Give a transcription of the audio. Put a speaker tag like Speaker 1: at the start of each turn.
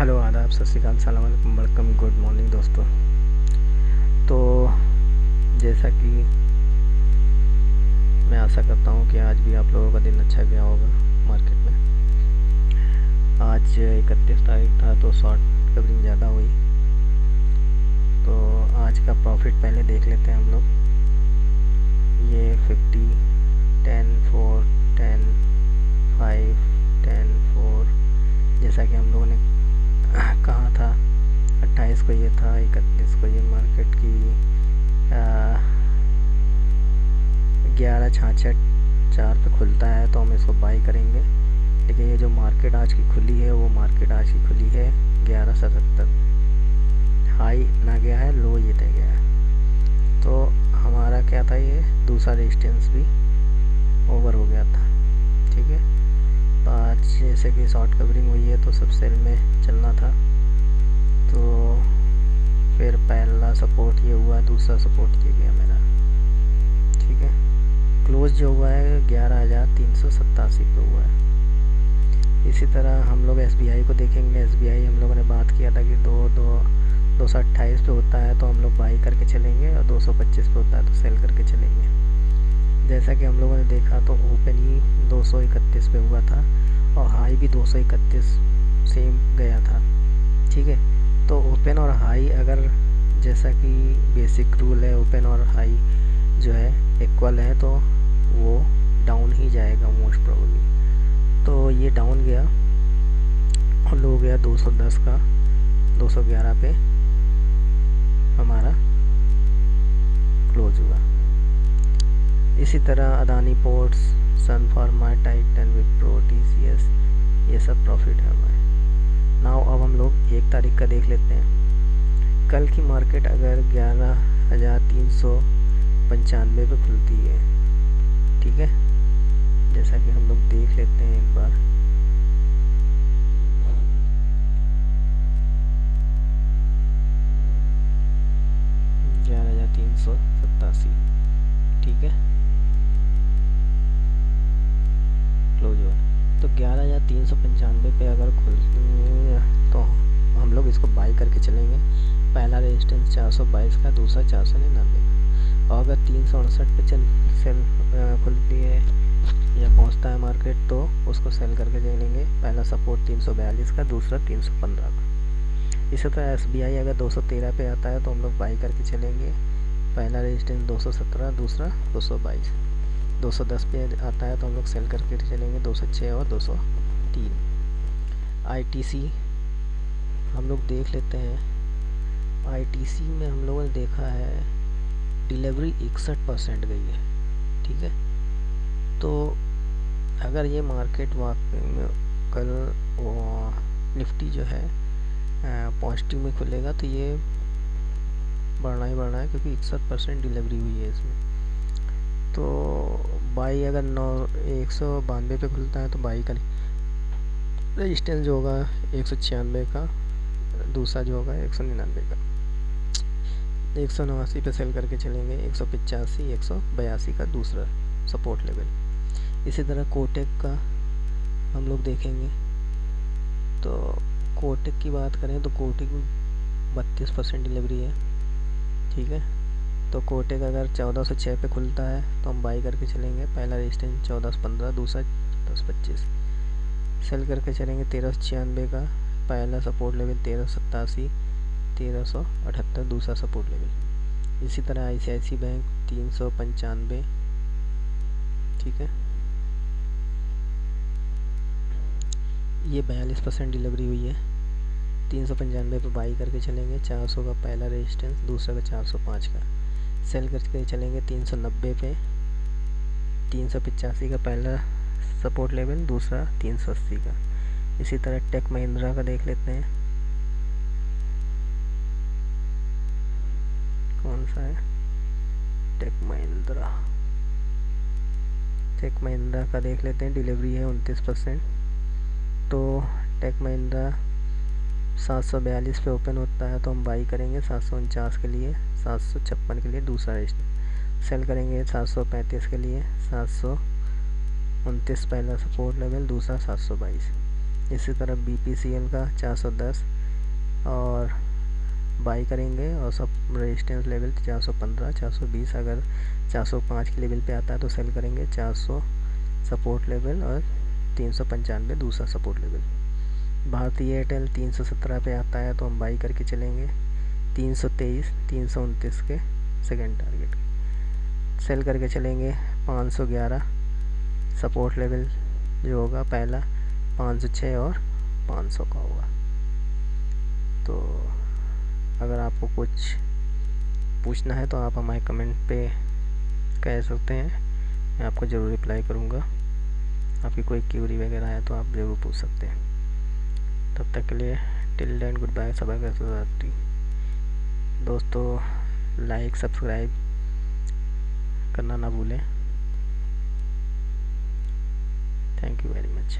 Speaker 1: Hello, आदाब, सत श्री अकाल, सलाम अलैकुम, वेलकम, गुड मॉर्निंग दोस्तों। तो जैसा कि मैं आशा करता हूँ कि आज भी आप लोगों का दिन अच्छा गया होगा मार्केट में। आज 31 तारीख था तो शॉर्ट कवरिंग ज़्यादा हुई। तो आज का प्रॉफिट पहले देख लेते हैं हम लोग। ये 50, 10, 4, 10, 5, 10, 4, जैसा कि हम लोगों ने कहा था 28 को ये था, 31 को ये मार्केट की 11.66 पे खुलता है तो हम इसको बाई करेंगे। लेकिन ये जो मार्केट आज की खुली है वो मार्केट आज की खुली है 11.77। हाई ना गया है, लो ये तय गया है। तो हमारा क्या था, ये दूसरा रेजिस्टेंस भी ओवर हो गया था। ठीक है, तो आज जैसे कि शॉर्ट कवरिंग हुई है तो सब सेल में चलना था। तो फिर पहला सपोर्ट ये हुआ, दूसरा सपोर्ट ये गया मेरा। ठीक है, क्लोज जो हुआ है 11,387 पे हुआ है। इसी तरह हम लोग SBI को देखेंगे। SBI हम लोगों ने बात किया था कि 228 पे होता है तो हम लोग बाई करके चलेंगे, और 225 पे होता है तो सेल करके चलेंगे। जैसा कि हम लोगों ने देखा तो ओपन ही 231 पे हुआ था और हाई भी 231 सेम गया था। ठीक है, तो ओपन और हाई अगर, जैसा कि बेसिक रूल है, ओपन और हाई जो है इक्वल है तो वो डाउन ही जाएगा मोस्ट प्रोबेबली। तो ये डाउन गया और लो गया 210 का 211 पे हमारा क्लोज हुआ। इसी तरह अदानी पोर्ट्स, सन फार्मा, टाइटन, विप्रो, TCS, ये सब प्रॉफिट है हमारे। नाउ अब हम लोग 1 तारीख का देख लेते हैं। कल की मार्केट अगर 11,395 पे खुलती है, ठीक है, जैसा कि हम लोग देख लेते हैं एक बार। ठीक है, क्लोज हुआ तो 11,395 पे अगर खुलती है तो हम लोग इसको बाई करके चलेंगे। पहला रेजिस्टेंस 422 का, दूसरा 499 का। और अगर 368 पे सेल खुलती है या पहुंचता है मार्केट तो उसको सेल करके चलेंगे। पहला सपोर्ट 342 का, दूसरा 315 का। इसी तरह SBI अगर 213 पे आता है तो हम लोग बाई करके चलेंगे। पहला रेजिस्टेंस 217, दूसरा 222। 210 पे आता है तो हम लोग सेल करके चलेंगे 206 और 203। ITC हम लोग देख लेते हैं। ITC में हम लोगों ने देखा है डिलीवरी 61% गई है। ठीक है, तो अगर ये मार्केट वाकई में कल निफ्टी जो है पॉजिटिव में खुलेगा तो ये बढ़ना ही बढ़ना है, क्योंकि 61% डिलीवरी हुई है इसमें। तो बाई अगर 192 पे खुलता है तो बाई का रेजिस्टेंस जो होगा 196 का, दूसरा जो होगा 199 का। 189 पे सेल करके चलेंगे। 185, 182 का दूसरा सपोर्ट लेवल। इसी तरह कोटेक का हम लोग देखेंगे। तो कोटेक की बात करें तो कोटेक में 32% डिलीवरी है। ठीक है, तो कोटेक अगर 1406 पे खुलता है तो हम बाई करके चलेंगे। पहला रेजिस्टेंस 1415, दूसरा 1425। सेल करके चलेंगे 1396 का, पहला सपोर्ट लेवल 1387, 1378 दूसरा सपोर्ट लेवल। इसी तरह ICICI बैंक 395। ठीक है, ये 42% डिलीवरी हुई है। 395 पे बाई करके चलेंगे। 400 का पहला रेजिस्टेंस, दूसरा का 405 का। सेल करके चलेंगे 390 पे। 385 का पहला सपोर्ट लेवल, दूसरा 380 का। इसी तरह टेक महिंद्रा का देख लेते हैं, कौन सा है टेक महिंद्रा। टेक महिंद्रा का देख लेते हैं, डिलीवरी है 29%। तो टेक महिंद्रा 742 पे ओपन होता है तो हम बाई करेंगे 749 के लिए, 756 के लिए दूसरा रेजिस्टेंस। सेल करेंगे 735 के लिए, 729 पहला सपोर्ट लेवल, दूसरा 722। इसी तरह BPCL का 410 और बाई करेंगे और सब रेजिस्टेंस लेवल 415 420, अगर 405 के लेवल पे आता है तो सेल करेंगे। 400 सपोर्ट लेवल और 395 दूसरा सपोर्ट लेवल। भारतीय एयरटेल 317 पे आता है तो हम बाई करके चलेंगे। 323 329 के सेकेंड टारगेट सेल करके चलेंगे। 511 सपोर्ट लेवल जो होगा पहला, 506 और 500 का होगा। तो अगर आपको कुछ पूछना है तो आप हमारे कमेंट पे कह सकते हैं, मैं आपको ज़रूर रिप्लाई करूँगा। आपकी कोई क्यूरी वगैरह है तो आप ज़रूर पूछ सकते हैं। तब तक के लिए टिल देन गुड बाय, सबा का दोस्तों। लाइक सब्सक्राइब करना ना भूलें। Thank you very much.